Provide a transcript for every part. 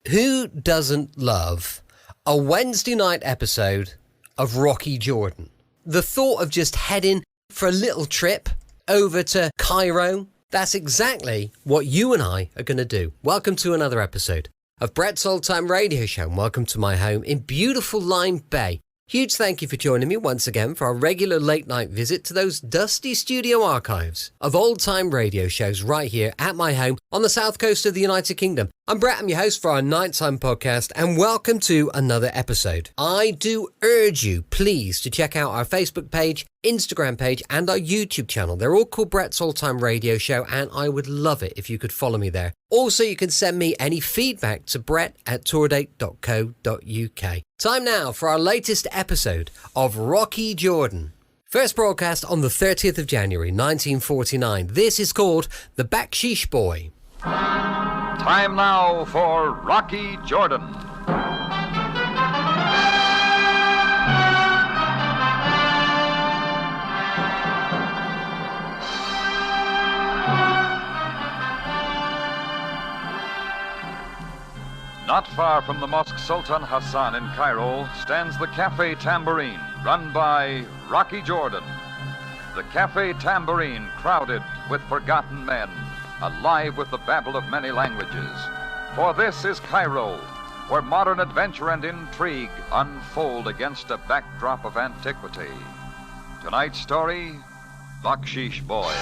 Who doesn't love a Wednesday night episode of Rocky Jordan? The thought of just heading for a little trip over to Cairo, that's exactly what you and I are going to do. Welcome to another episode of Brett's Old Time Radio Show, and welcome to my home in beautiful Lyme Bay. Huge thank you for joining me once again for our regular late night visit to those dusty studio archives of old time radio shows right here at my home on the south coast of the United Kingdom. I'm Brett, I'm your host for our Nighttime podcast, and welcome to another episode. I do urge you, please, to check out our Facebook page, Instagram page, and our YouTube channel. They're all called Brett's Old Time Radio Show, and I would love it if you could follow me there. Also, you can send me any feedback to brett@tourdate.co.uk. Time now for our latest episode of Rocky Jordan. First broadcast on the 30th of January, 1949. This is called The Baksheesh Boy. Time now for Rocky Jordan. Not far from the Mosque Sultan Hassan in Cairo stands the Cafe Tambourine, run by Rocky Jordan. The Cafe Tambourine crowded with forgotten men, alive with the babble of many languages. For this is Cairo, where modern adventure and intrigue unfold against a backdrop of antiquity. Tonight's story, Baksheesh Boy.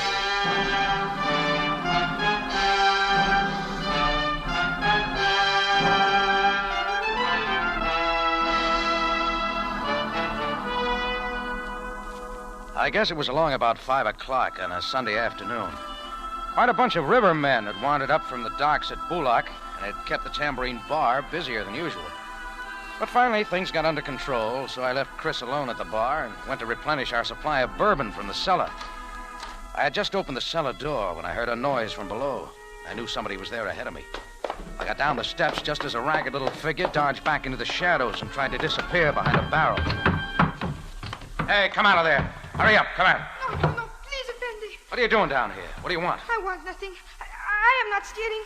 I guess it was along about 5 o'clock on a Sunday afternoon. Quite a bunch of rivermen had wandered up from the docks at Bulak and had kept the Tambourine Bar busier than usual. But finally, things got under control, so I left Chris alone at the bar and went to replenish our supply of bourbon from the cellar. I had just opened the cellar door when I heard a noise from below. I knew somebody was there ahead of me. I got down the steps just as a ragged little figure dodged back into the shadows and tried to disappear behind a barrel. Hey, come out of there. Hurry up, come on. No, please, Effendi. What are you doing down here? What do you want? I want nothing. I am not stealing.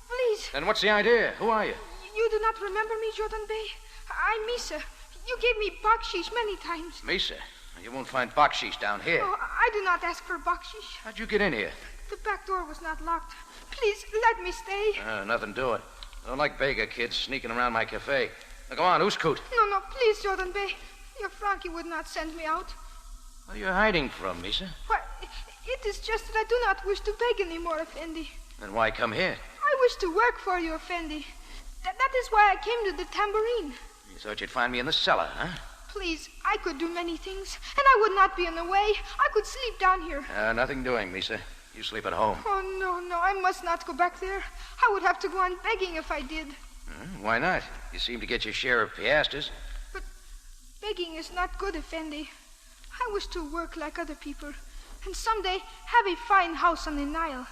Please. Then what's the idea? Who are you? You do not remember me, Jordan Bey? I'm Misa. You gave me baksheesh many times. Misa? You won't find baksheesh down here. Oh, I do not ask for baksheesh. How'd you get in here? The back door was not locked. Please, let me stay. Nothing to it. I don't like beggar kids sneaking around my cafe. Now, go on, who's coot? No, please, Jordan Bey. Your Frankie would not send me out. What are you hiding from, Misa? Why, it is just that I do not wish to beg anymore, Effendi. Then why come here? I wish to work for you, Effendi. That is why I came to the Tambourine. You thought you'd find me in the cellar, huh? Please, I could do many things, and I would not be in the way. I could sleep down here. Nothing doing, Misa. You sleep at home. Oh, no, I must not go back there. I would have to go on begging if I did. Why not? You seem to get your share of piastres. But begging is not good, Effendi. I wish to work like other people, and someday have a fine house on the Nile.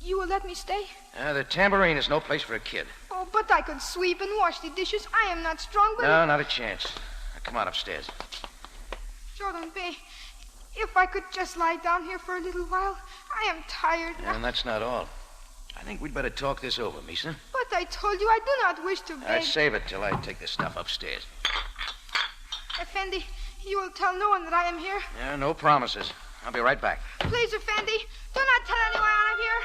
You will let me stay? The Tambourine is no place for a kid. Oh, but I could sweep and wash the dishes. I am not strong, but... No, not a chance. Now, come on upstairs. Jordan Bey, if I could just lie down here for a little while. I am tired. And that's not all. I think we'd better talk this over, Misa. But I told you I do not wish to beg. I'd save it till I take this stuff upstairs. Effendi, you will tell no one that I am here? No promises. I'll be right back. Please, Effendi, do not tell anyone I am here.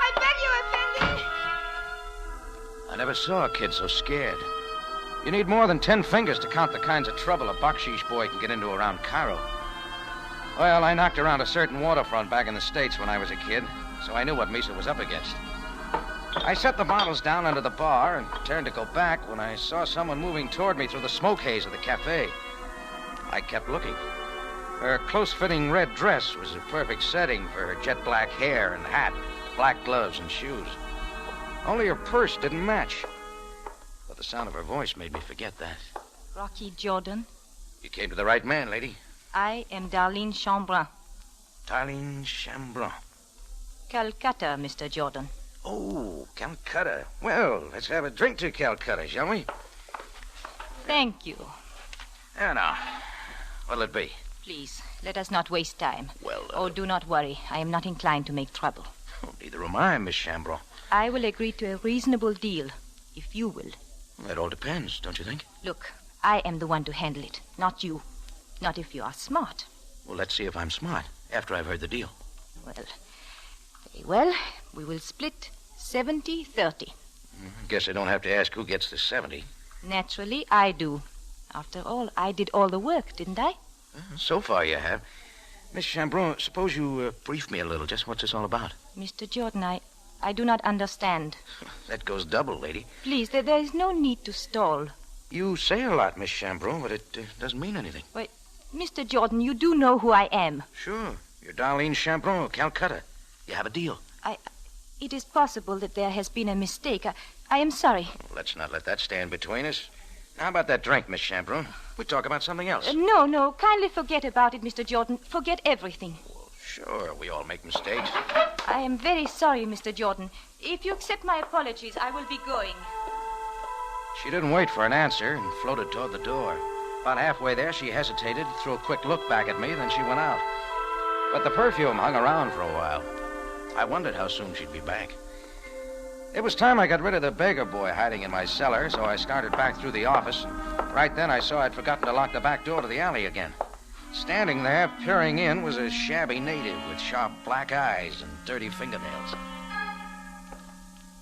I beg you, Effendi. I never saw a kid so scared. You need more than 10 fingers to count the kinds of trouble a baksheesh boy can get into around Cairo. Well, I knocked around a certain waterfront back in the States when I was a kid, so I knew what Misa was up against. I set the bottles down under the bar and turned to go back when I saw someone moving toward me through the smoke haze of the cafe. I kept looking. Her close-fitting red dress was a perfect setting for her jet black hair and hat, black gloves and shoes. Only her purse didn't match. But the sound of her voice made me forget that. Rocky Jordan. You came to the right man, lady. I am Darlene Chambrun. Darlene Chambrun. Calcutta, Mr. Jordan. Oh, Calcutta. Well, let's have a drink to Calcutta, shall we? Thank you. Now, what'll it be? Please, let us not waste time. Well, Oh, do not worry. I am not inclined to make trouble. neither am I, Miss Chambrun. I will agree to a reasonable deal. if you will. That all depends, don't you think? Look, I am the one to handle it, not you. Not if you are smart. Well, let's see if I'm smart after I've heard the deal. Well, very well. We will split 70-30. I guess I don't have to ask who gets the 70. Naturally, I do. After all, I did all the work, didn't I? So far you have. Miss Chambron, suppose you brief me a little. Just what's this all about? Mr. Jordan, I do not understand. That goes double, lady. Please, there is no need to stall. You say a lot, Miss Chambron, but it doesn't mean anything. Wait, Mr. Jordan, you do know who I am. Sure. You're Darlene Chambron of Calcutta. You have a deal. It is possible that there has been a mistake. I am sorry. Well, let's not let that stand between us. How about that drink, Miss Chambron? We talk about something else. No. Kindly forget about it, Mr. Jordan. Forget everything. Well, sure. We all make mistakes. I am very sorry, Mr. Jordan. If you accept my apologies, I will be going. She didn't wait for an answer and floated toward the door. About halfway there, she hesitated, threw a quick look back at me, then she went out. But the perfume hung around for a while. I wondered how soon she'd be back. It was time I got rid of the beggar boy hiding in my cellar, so I started back through the office. Right then, I saw I'd forgotten to lock the back door to the alley again. Standing there, peering in, was a shabby native with sharp black eyes and dirty fingernails.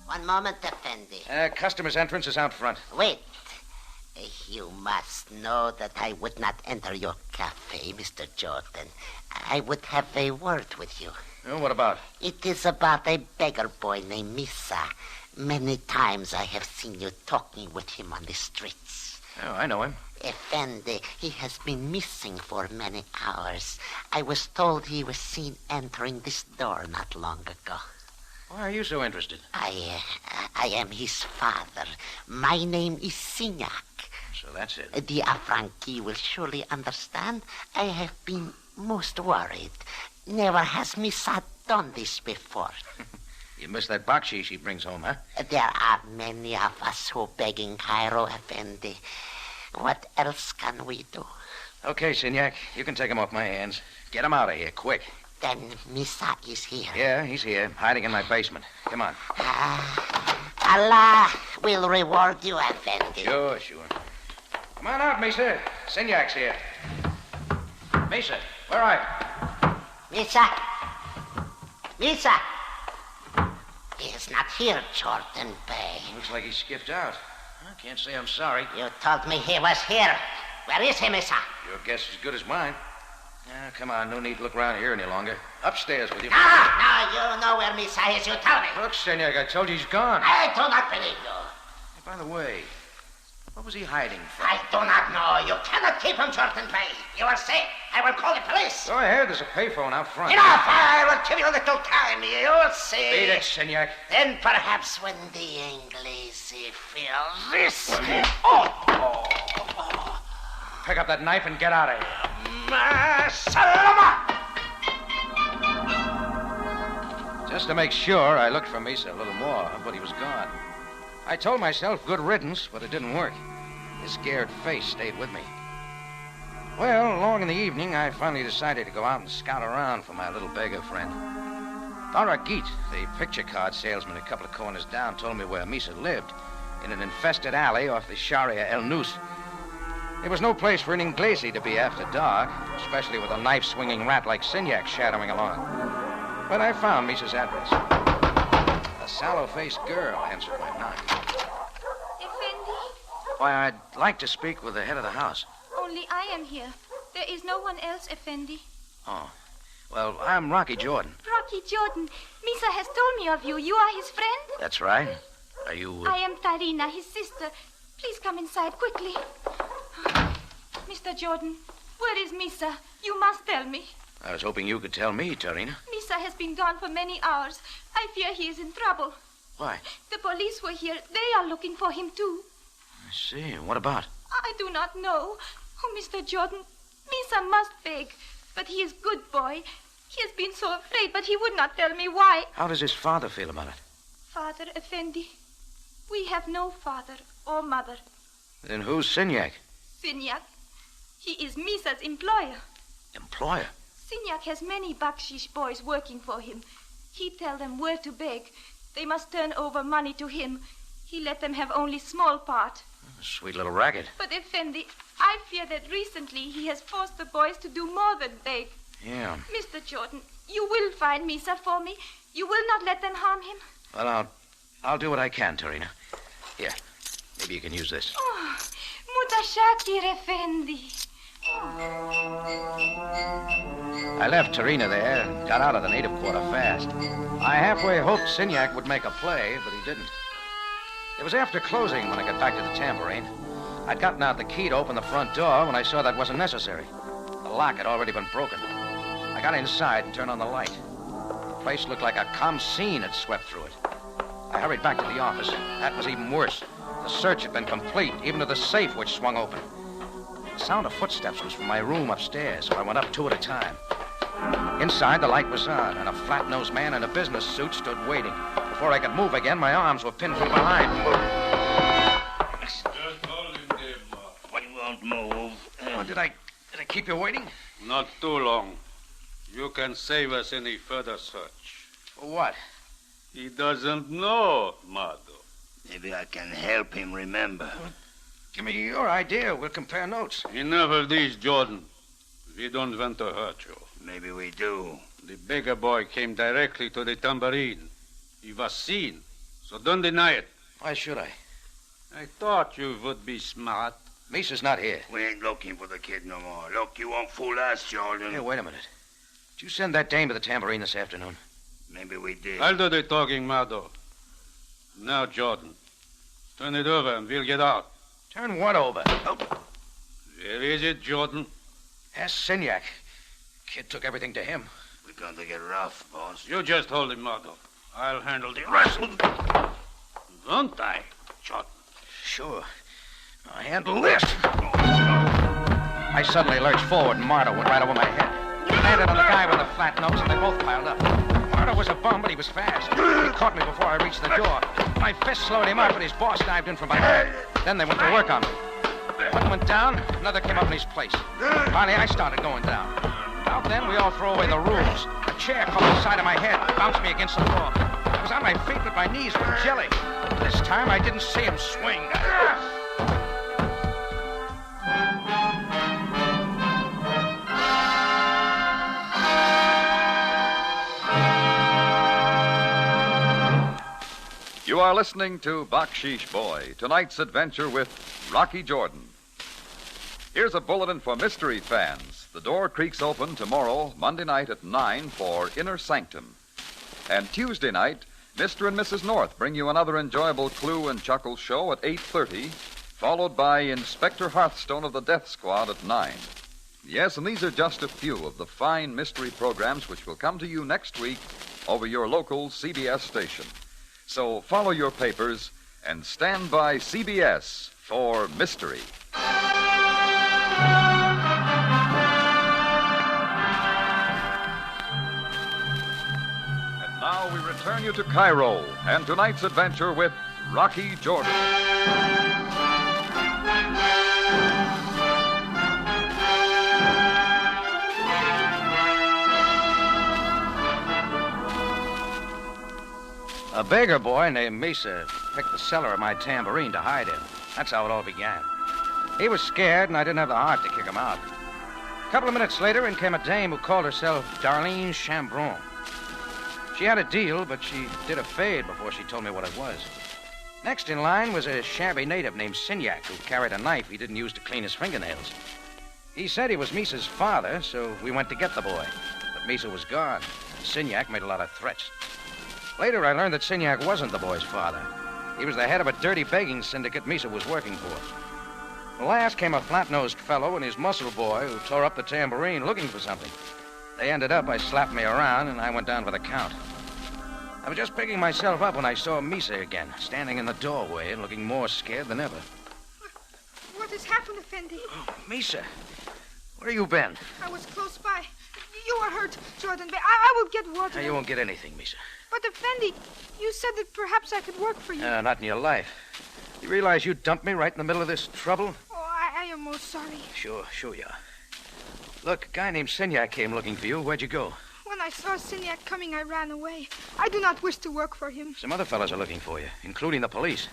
One moment, Effendi. Customer's entrance is out front. Wait. You must know that I would not enter your cafe, Mr. Jordan. I would have a word with you. What about? It is about a beggar boy named Misa. Many times I have seen you talking with him on the streets. Oh, I know him. Effendi, he has been missing for many hours. I was told he was seen entering this door not long ago. Why are you so interested? I am his father. My name is Signac. So that's it. The affranchi will surely understand. I have been most worried. Never has Misa done this before. You missed that baksheesh he brings home, huh? There are many of us who beg in Cairo, Effendi. What else can we do? Okay, Signac, you can take him off my hands. Get him out of here, quick. Then Misa is here. Yeah, he's here, hiding in my basement. Come on. Allah will reward you, Effendi. Sure. Come on out, Misa. Signac's here. Misa, where are you? Misa! He is not here, Jordan Bay. Looks like he skipped out. I can't say I'm sorry. You told me he was here. Where is he, Misa? Your guess is as good as mine. Come on, no need to look around here any longer. Upstairs with you. Now you know where Misa is, you tell me. Look, Signac, I told you he's gone. I do not believe you. Hey, by the way, what was he hiding from? I do not know. You cannot keep him, Jordan Bay. You are safe. I will call the police. Go ahead, there's a payphone out front. Enough! I will give you a little time. You'll see. Beat it, Signac. Then perhaps when the English feel this... Pick up that knife and get out of here. Salama! Just to make sure, I looked for Misa a little more, but he was gone. I told myself good riddance, but it didn't work. His scared face stayed with me. Well, along in the evening, I finally decided to go out and scout around for my little beggar friend. Faragit, the picture card salesman a couple of corners down, told me where Misa lived, in an infested alley off the Sharia El Nus. It was no place for an Inglesi to be after dark, especially with a knife-swinging rat like Signac shadowing along. But I found Misa's address. A sallow-faced girl answered my knock. Effendi? Why, I'd like to speak with the head of the house. Only I am here. There is no one else, Effendi. Oh. Well, I'm Rocky Jordan. Rocky Jordan, Misa has told me of you. You are his friend? That's right. Are you... I am Tarina, his sister. Please come inside quickly. Mr. Jordan, where is Misa? You must tell me. I was hoping you could tell me, Tarina. Misa has been gone for many hours. I fear he is in trouble. Why? The police were here. They are looking for him, too. I see. What about? I do not know. Oh, Mr. Jordan, Misa must beg. But he is good boy. He has been so afraid, but he would not tell me why. How does his father feel about it? Father Effendi, we have no father or mother. Then who's Signac? Signac, he is Misa's employer. Employer? Signac has many Baksheesh boys working for him. He tells them where to beg. They must turn over money to him. He let them have only small part. Sweet little racket. But, Effendi, I fear that recently he has forced the boys to do more than beg. Yeah. Mr. Jordan, you will find Misa for me. You will not let them harm him. Well, I'll do what I can, Tarina. Here, maybe you can use this. Oh, Mutashakir, Effendi. I left Tarina there and got out of the native quarter fast. I halfway hoped Signac would make a play, but he didn't. It was after closing when I got back to the tambourine. I'd gotten out the key to open the front door when I saw that wasn't necessary. The lock had already been broken. I got inside and turned on the light. The place looked like a scene had swept through it. I hurried back to the office. That was even worse. The search had been complete, even to the safe which swung open. The sound of footsteps was from my room upstairs, so I went up two at a time. Inside, the light was on, and a flat-nosed man in a business suit stood waiting. Before I could move again, my arms were pinned from behind. Just hold him there, He won't move. Oh, did I keep you waiting? Not too long. You can save us any further search. For what? He doesn't know, Mado. Maybe I can help him remember. Give me your idea. We'll compare notes. Enough of these, Jordan. We don't want to hurt you. Maybe we do. The beggar boy came directly to the tambourine. He was seen, so don't deny it. Why should I? I thought you would be smart. Misa's not here. We ain't looking for the kid no more. Look, you won't fool us, Jordan. Hey, wait a minute. Did you send that dame to the tambourine this afternoon? Maybe we did. I'll do the talking, Mado. Now, Jordan, turn it over and we'll get out. Turn what over? Oh, Where is it, Jordan? ask Signac. Kid took everything to him. We're going to get rough, boss. You just hold him, Mado. I'll handle the rest. Won't I, Jordan? Sure. I'll handle this. I suddenly lurched forward, and Marta went right over my head. Landed on the guy with the flat nose, and they both piled up. Marta was a bum, but he was fast. He caught me before I reached the door. My fist slowed him up, and his boss dived in from behind. Then they went to work on me. One went down, another came up in his place. Finally, I started going down. About then, we all throw away the rules. A chair caught the side of my head, bounced me against the floor. I was on my feet, but my knees were jelly. This time, I didn't see him swing. You are listening to Baksheesh Boy, tonight's adventure with Rocky Jordan. Here's a bulletin for mystery fans. The door creaks open tomorrow, Monday night at 9 for Inner Sanctum. And Tuesday night, Mr. and Mrs. North bring you another enjoyable clue and chuckle show at 8:30, followed by Inspector Hearthstone of the Death Squad at 9. Yes, and these are just a few of the fine mystery programs which will come to you next week over your local CBS station. So follow your papers and stand by CBS for mystery. And now we return you to Cairo and tonight's adventure with Rocky Jordan. A beggar boy named Misa picked the cellar of my tambourine to hide in. That's how it all began. He was scared, and I didn't have the heart to kick him out. A couple of minutes later, in came a dame who called herself Darlene Chambron. She had a deal, but she did a fade before she told me what it was. Next in line was a shabby native named Signac, who carried a knife he didn't use to clean his fingernails. He said he was Misa's father, so we went to get the boy. But Misa was gone, and Signac made a lot of threats. Later, I learned that Signac wasn't the boy's father. He was the head of a dirty begging syndicate Misa was working for. Last came a flat-nosed fellow and his muscle boy who tore up the tambourine looking for something. They ended up by slapping me around, and I went down for the count. I was just picking myself up when I saw Misa again, standing in the doorway and looking more scared than ever. What has happened, Effendi? Oh, Misa, where you been? I was close by. You are hurt, Jordan Bay. I will get water. Now, you won't get anything, Misa. But, Effendi, you said that perhaps I could work for you. Not in your life. You realize you dumped me right in the middle of this trouble? Oh, I am most sorry. Sure you are. Look, a guy named Signac came looking for you. Where'd you go? When I saw Signac coming, I ran away. I do not wish to work for him. Some other fellas are looking for you, including the police.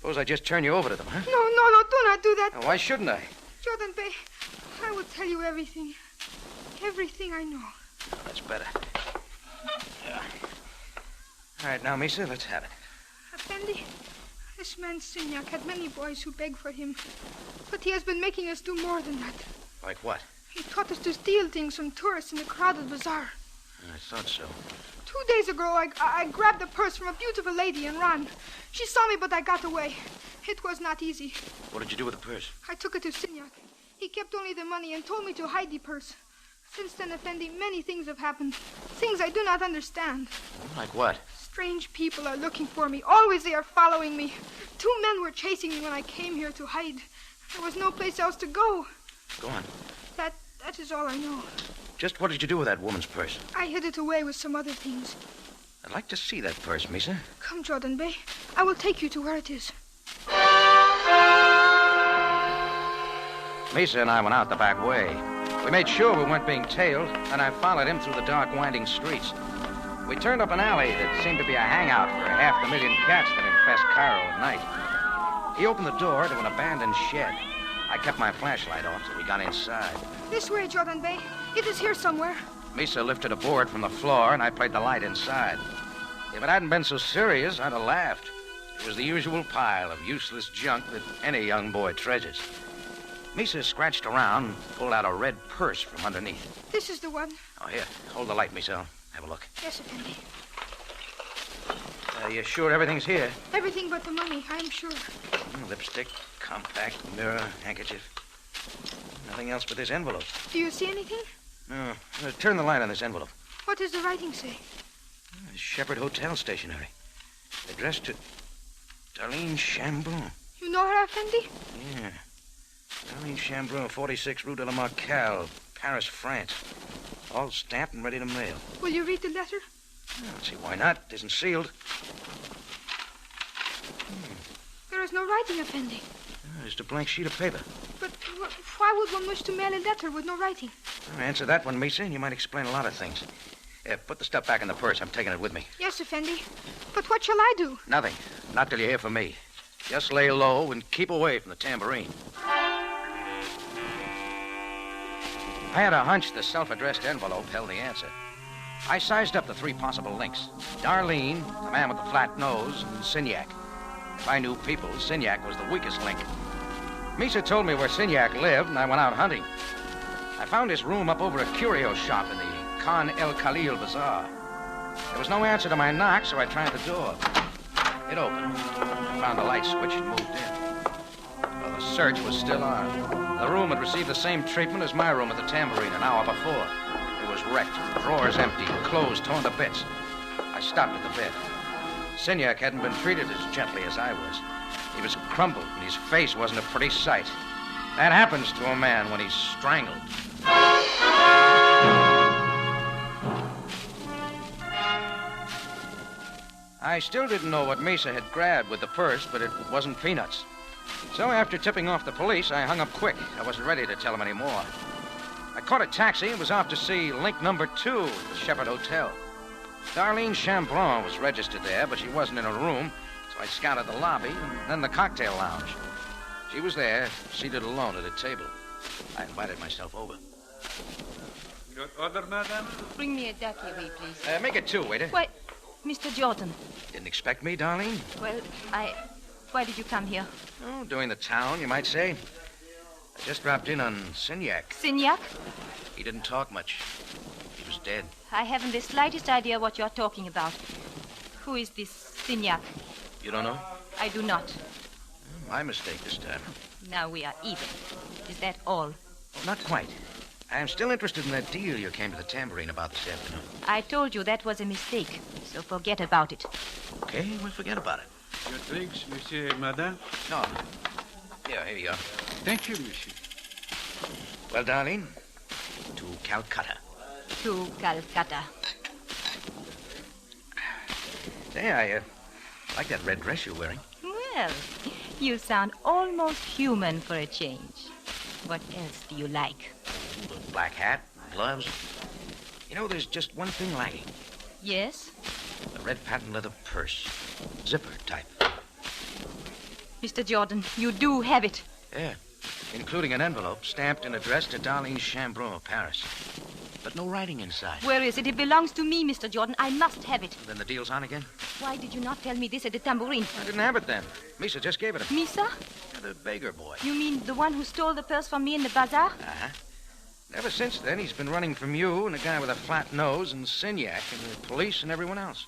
Suppose I just turn you over to them, huh? No, do not do that. Now, why shouldn't I? Jordan Bay, I will tell you everything. Everything I know. Oh, that's better. Yeah. All right, now, Misa, let's have it. Effendi, this man Sinyak had many boys who begged for him. But he has been making us do more than that. Like what? He taught us to steal things from tourists in the crowded bazaar. I thought so. 2 days ago, I grabbed a purse from a beautiful lady and ran. She saw me, but I got away. It was not easy. What did you do with the purse? I took it to Sinyak. He kept only the money and told me to hide the purse. Since then, Effendi, many things have happened. Things I do not understand. Like what? Strange people are looking for me. Always they are following me. 2 men were chasing me when I came here to hide. There was no place else to go. Go on. That is all I know. Just what did you do with that woman's purse? I hid it away with some other things. I'd like to see that purse, Misa. Come, Jordan Bay. I will take you to where it is. Misa and I went out the back way. We made sure we weren't being tailed, and I followed him through the dark, winding streets. We turned up an alley that seemed to be a hangout for 500,000 cats that infest Cairo at night. He opened the door to an abandoned shed. I kept my flashlight on till we got inside. This way, Jordan Bay. It is here somewhere. Misa lifted a board from the floor, and I played the light inside. If it hadn't been so serious, I'd have laughed. It was the usual pile of useless junk that any young boy treasures. Misa scratched around and pulled out a red purse from underneath. This is the one. Oh, here. Hold the light, Misa. I'll have a look. Yes, Effendi. You sure everything's here? Everything but the money, I am sure. Lipstick, compact, mirror, handkerchief. Nothing else but this envelope. Do you see anything? No. Turn the light on this envelope. What does the writing say? Shepherd Hotel stationery. Addressed to Darlene Chambrun. You know her, Effendi? Yeah. Darlene Chambrun, 46 Rue de la Marcale, Paris, France. All stamped and ready to mail. Will you read the letter? I don't see why not. It isn't sealed. There is no writing, Effendi. Just a blank sheet of paper. But why would one wish to mail a letter with no writing? Answer that one, Misa, and you might explain a lot of things. Put the stuff back in the purse. I'm taking it with me. Yes, Effendi. But what shall I do? Nothing. Not till you hear from me. Just lay low and keep away from the tambourine. I had a hunch the self-addressed envelope held the answer. I sized up the 3 possible links. Darlene, the man with the flat nose, and Sinyak. If I knew people, Sinyak was the weakest link. Misa told me where Sinyak lived, and I went out hunting. I found his room up over a curio shop in the Khan El Khalil Bazaar. There was no answer to my knock, so I tried the door. It opened. I found the light switch and moved in. Well, the search was still on. The room had received the same treatment as my room at the Tambourine an hour before. It was wrecked, drawers empty, clothes torn to bits. I stopped at the bed. Sinyak hadn't been treated as gently as I was. He was crumpled, and his face wasn't a pretty sight. That happens to a man when he's strangled. I still didn't know what Misa had grabbed with the purse, but it wasn't peanuts. So after tipping off the police, I hung up quick. I wasn't ready to tell him any more. I caught a taxi and was off to see link number 2, the Shepherd Hotel. Darlene Chambrun was registered there, but she wasn't in her room, so I scouted the lobby and then the cocktail lounge. She was there, seated alone at a table. I invited myself over. Your order, madam? Bring me a ducky, please. Make it 2, waiter. Why, Mr. Jordan. Didn't expect me, Darlene? Well, Why did you come here? Oh, doing the town, you might say. I just dropped in on Sinyak. Sinyak? He didn't talk much. He was dead. I haven't the slightest idea what you're talking about. Who is this Sinyak? You don't know? I do not. My mistake this time. Now we are even. Is that all? Well, not quite. I am still interested in that deal you came to the Tambourine about this afternoon. I told you that was a mistake, so forget about it. Okay, we'll forget about it. Your drinks, monsieur, madame? No. Here you are. Thank you, monsieur. Well, Darlene, to Calcutta. To Calcutta. Say, I like that red dress you're wearing. Well, you sound almost human for a change. What else do you like? The black hat, gloves. You know, there's just one thing lacking. Yes? The red patent leather purse. Zipper type. Mr. Jordan, you do have it. Yeah, including an envelope stamped and addressed to Darlene Chambrun of Paris. But no writing inside. Where is it? It belongs to me, Mr. Jordan. I must have it. Then the deal's on again? Why did you not tell me this at the tambourine? I didn't have it then. Misa just gave it to me. Misa? Yeah, the beggar boy. You mean the one who stole the purse from me in the bazaar? Uh-huh. Ever since then, he's been running from you and a guy with a flat nose and Signac and the police and everyone else.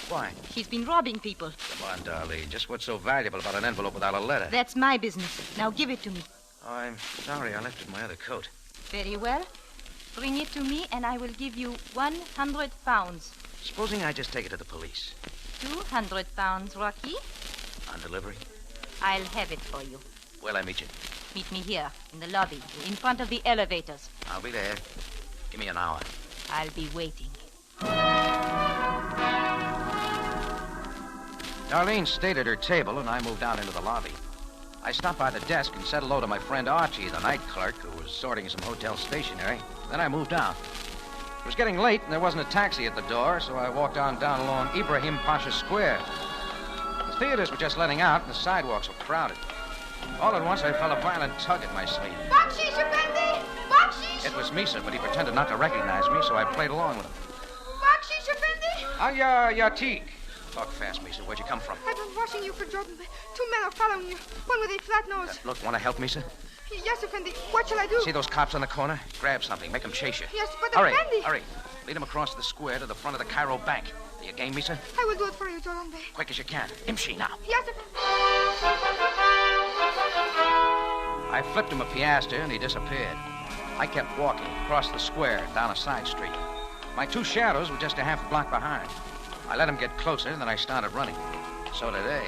Why? He's been robbing people. Come on, Darlene. Just what's so valuable about an envelope without a letter? That's my business. Now give it to me. Oh, I'm sorry I left it in my other coat. Very well. Bring it to me and I will give you 100 pounds. Supposing I just take it to the police. 200 pounds, Rocky. On delivery? I'll have it for you. Where'll I meet you? Meet me here, in the lobby, in front of the elevators. I'll be there. Give me an hour. I'll be waiting. Darlene stayed at her table, and I moved out into the lobby. I stopped by the desk and said hello to my friend Archie, the night clerk, who was sorting some hotel stationery. Then I moved out. It was getting late, and there wasn't a taxi at the door, so I walked on down along Ibrahim Pasha Square. The theaters were just letting out, and the sidewalks were crowded. All at once, I felt a violent tug at my sleeve. Baksheesh, Effendi! Baksheesh! It was Misa, but he pretended not to recognize me, so I played along with him. Baksheesh, Effendi! Ah, ya teak. Talk fast, Misa. Where'd you come from? I've been watching you for Jordan Bay. 2 men are following you. One with a flat nose. Look, want to help, Misa? Yes, Effendi. What shall I do? See those cops on the corner? Grab something. Make them chase you. Yes, but Hurry, Effendi... hurry. Lead them across the square to the front of the Cairo Bank. Are you game, Misa? I will do it for you, Jordan Bay. Quick as you can. Imshi now. Yes, Effendi. I flipped him a piastre, and he disappeared. I kept walking across the square, down a side street. My two shadows were just a half block behind. I let them get closer, and then I started running. So did they.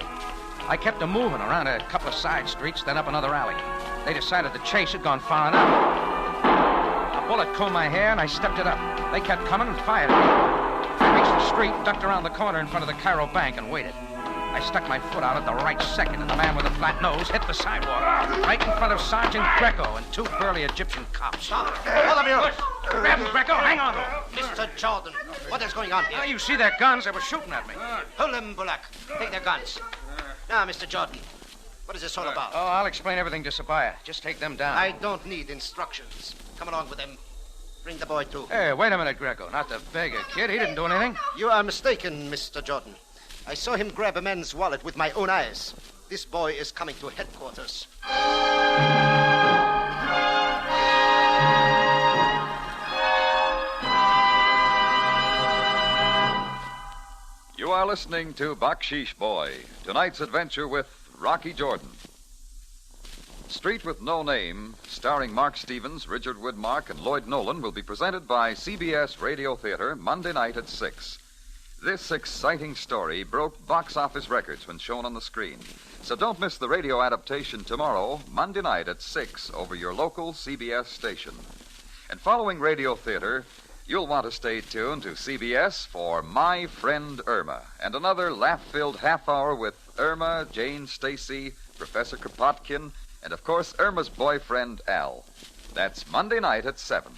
I kept them moving around a couple of side streets, then up another alley. They decided the chase had gone far enough. A bullet combed my hair, and I stepped it up. They kept coming and fired at me. I reached the street, ducked around the corner in front of the Cairo Bank, and waited. I stuck my foot out at the right second, and the man with the flat nose hit the sidewalk, right in front of Sergeant Greco and two burly Egyptian cops. Stop. All of you. Grab him, Greco. Hang on. Mr. Jordan, what is going on here? Now, you see their guns? They were shooting at me. Hold them, Bullock. Take their guns. Now, Mr. Jordan, what is this all about? Oh, I'll explain everything to Sabaya. Just take them down. I don't need instructions. Come along with them. Bring the boy, too. Hey, wait a minute, Greco. Not the beggar kid. He didn't do anything. You are mistaken, Mr. Jordan. I saw him grab a man's wallet with my own eyes. This boy is coming to headquarters. You are listening to Baksheesh Boy, tonight's adventure with Rocky Jordan. Street with No Name, starring Mark Stevens, Richard Widmark, and Lloyd Nolan, will be presented by CBS Radio Theater Monday night at 6. This exciting story broke box office records when shown on the screen. So don't miss the radio adaptation tomorrow, Monday night at 6, over your local CBS station. And following Radio Theater, you'll want to stay tuned to CBS for My Friend Irma, and another laugh-filled half hour with Irma, Jane Stacy, Professor Kropotkin, and, of course, Irma's boyfriend, Al. That's Monday night at 7.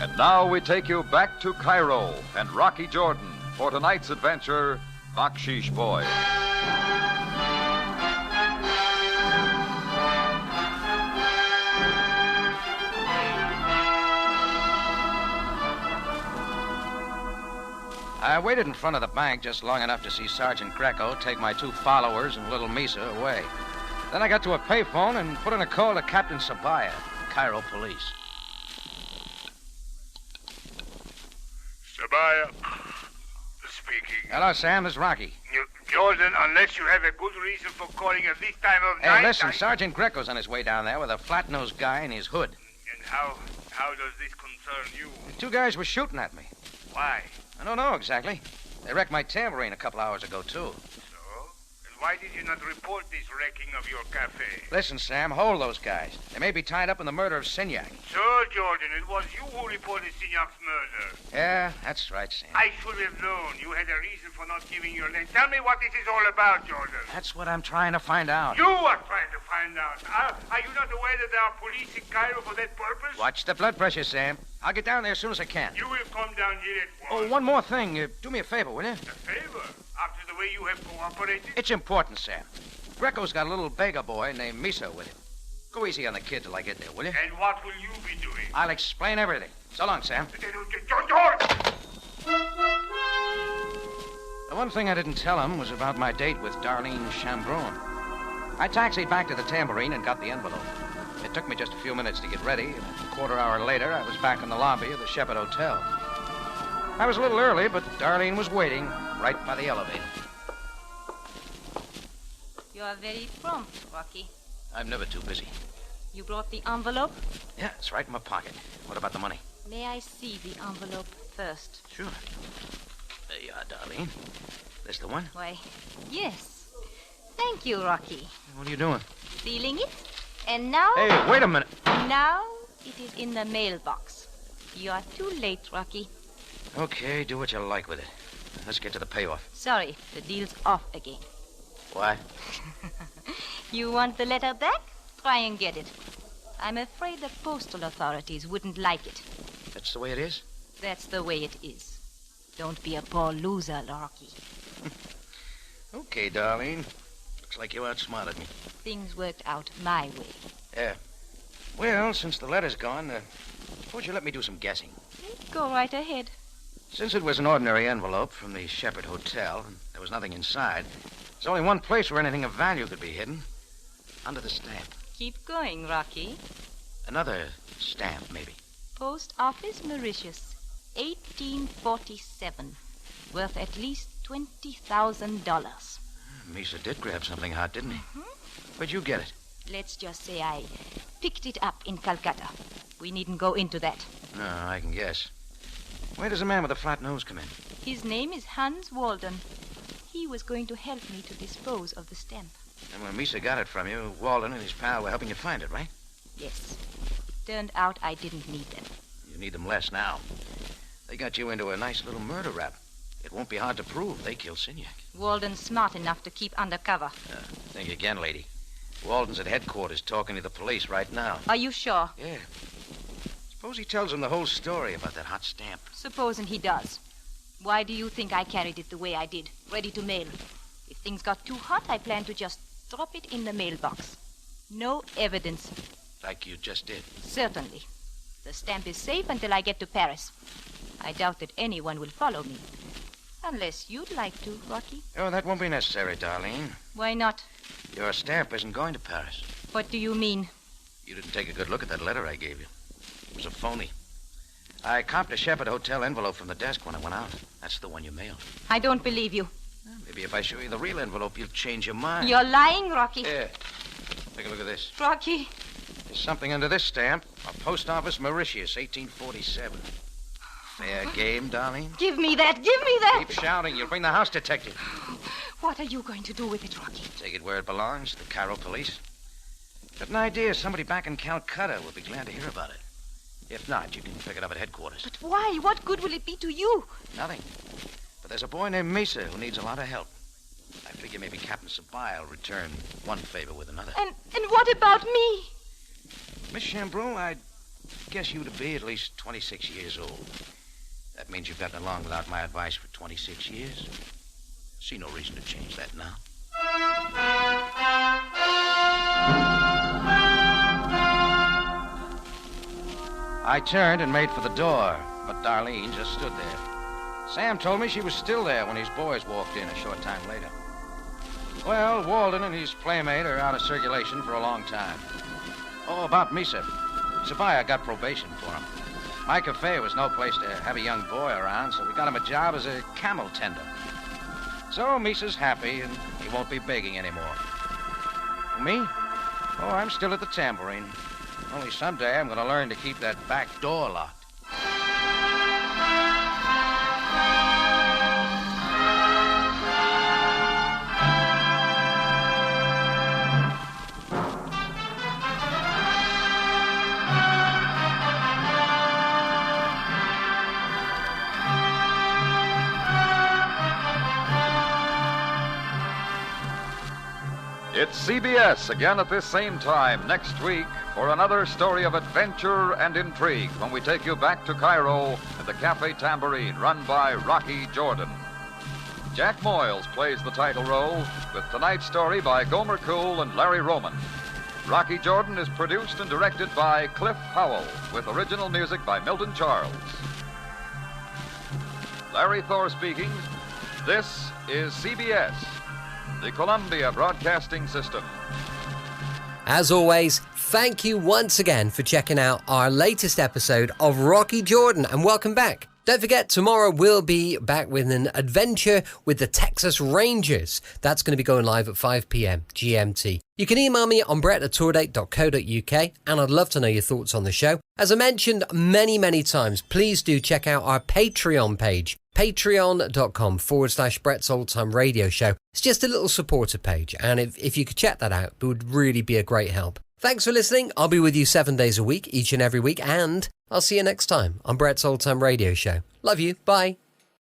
And now we take you back to Cairo and Rocky Jordan for tonight's adventure, Baksheesh Boy. I waited in front of the bank just long enough to see Sergeant Greco take my two followers and little Misa away. Then I got to a payphone and put in a call to Captain Sabaya, Cairo Police. Sabaya speaking. Hello, Sam. This is Rocky. Jordan, unless you have a good reason for calling at this time of Hey, night... listen, Sergeant Greco's on his way down there with a flat-nosed guy in his hood. And how does this concern you? The two guys were shooting at me. Why? I don't know exactly. They wrecked my tambourine a couple hours ago, too. So? And Why did you not report this wrecking of your cafe? Listen, Sam, hold those guys. They may be tied up in the murder of Signac. So, Jordan, it was you who reported Signac's murder. Yeah, that's right, Sam. I should have known. You had a reason for not giving your name. Tell me what this is all about, Jordan. That's what I'm trying to find out. You are trying to find out. Are you not aware that there are police in Cairo for that purpose? Watch the blood pressure, Sam. I'll get down there as soon as I can. You will come down here at once. Oh, one more thing. Do me a favor, will you? A favor? After the way you have cooperated? It's important, Sam. Greco's got a little beggar boy named Misa with him. Go easy on the kid till I get there, will you? And what will you be doing? I'll explain everything. So long, Sam. George! The one thing I didn't tell him was about my date with Darlene Chambron. I taxied back to the Tambourine and got the envelope. It took me just a few minutes to get ready, and a quarter hour later, I was back in the lobby of the Shepherd Hotel. I was a little early, but Darlene was waiting right by the elevator. You are very prompt, Rocky. I'm never too busy. You brought the envelope? Yeah, it's right in my pocket. What about the money? May I see the envelope first? Sure. There you are, Darlene. This the one? Why, yes. Thank you, Rocky. What are you doing? Sealing it? And now... Hey, wait a minute. Now it is in the mailbox. You are too late, Rocky. Okay, do what you like with it. Let's get to the payoff. Sorry, the deal's off again. Why? You want the letter back? Try and get it. I'm afraid the postal authorities wouldn't like it. That's the way it is? That's the way it is. Don't be a poor loser, Rocky. Okay, Darlene. Looks like you outsmarted me. Things worked out my way. Yeah. Well, since the letter's gone, suppose you let me do some guessing. Go right ahead. Since it was an ordinary envelope from the Shepherd Hotel, and there was nothing inside, there's only one place where anything of value could be hidden. Under the stamp. Keep going, Rocky. Another stamp, maybe. Post Office, Mauritius, 1847. Worth at least $20,000. Misa did grab something hot, didn't he? Mm-hmm. Where'd you get it? Let's just say I picked it up in Calcutta. We needn't go into that. No, I can guess. Where does a man with a flat nose come in? His name is Hans Walden. He was going to help me to dispose of the stamp. And when Misa got it from you, Walden and his pal were helping you find it, right? Yes. Turned out I didn't need them. You need them less now. They got you into a nice little murder rap. It won't be hard to prove they killed Signac. Walden's smart enough to keep undercover. Think again, lady. Walden's at headquarters talking to the police right now. Are you sure? Yeah. Suppose he tells them the whole story about that hot stamp. Supposing he does. Why do you think I carried it the way I did, ready to mail? If things got too hot, I planned to just drop it in the mailbox. No evidence. Like you just did. Certainly. The stamp is safe until I get to Paris. I doubt that anyone will follow me. Unless you'd like to, Rocky. Oh, that won't be necessary, Darlene. Why not? Your stamp isn't going to Paris. What do you mean? You didn't take a good look at that letter I gave you. It was a phony. I comped a Shepherd Hotel envelope from the desk when I went out. That's the one you mailed. I don't believe you. Well, maybe if I show you the real envelope, you'll change your mind. You're lying, Rocky. Here. Take a look at this. Rocky. There's something under this stamp. A Post Office, Mauritius, 1847. Fair game, Darlene? Give me that. Give me that. Keep shouting. You'll bring the house detective. What are you going to do with it, Rocky? Take it where it belongs, the Cairo police. Got an idea somebody back in Calcutta will be glad to hear about it. If not, you can pick it up at headquarters. But why? What good will it be to you? Nothing. But there's a boy named Misa who needs a lot of help. I figure maybe Captain Sabai will return one favor with another. And what about me? Miss Chambron, I'd guess you to be at least 26 years old. That means you've gotten along without my advice for 26 years. See no reason to change that now. I turned and made for the door, but Darlene just stood there. Sam told me she was still there when his boys walked in a short time later. Well, Walden and his playmate are out of circulation for a long time. Oh, about Misa. Sabaya got probation for him. My cafe was no place to have a young boy around, so we got him a job as a camel tender. So Misa's happy, and he won't be begging anymore. Me? Oh, I'm still at the Tambourine. Only someday I'm going to learn to keep that back door locked. It's CBS again at this same time next week for another story of adventure and intrigue when we take you back to Cairo and the Cafe Tambourine, run by Rocky Jordan. Jack Moyles plays the title role, with tonight's story by Gomer Cool and Larry Roman. Rocky Jordan is produced and directed by Cliff Howell, with original music by Milton Charles. Larry Thor speaking. This is CBS, the Columbia Broadcasting System. As always, thank you once again for checking out our latest episode of Rocky Jordan, and welcome back. Don't forget, tomorrow we'll be back with an adventure with the Texas Rangers. That's going to be going live at 5 p.m. GMT. You can email me on brett@tourdate.co.uk, and I'd love to know your thoughts on the show. As I mentioned many times, please do check out our Patreon page, patreon.com/Brett's Old Time Radio Show. It's just a little supporter page, and if you could check that out, it would really be a great help. Thanks for listening. I'll be with you 7 days a week, each and every week, and I'll see you next time on Brett's Old Time Radio Show. Love you. Bye.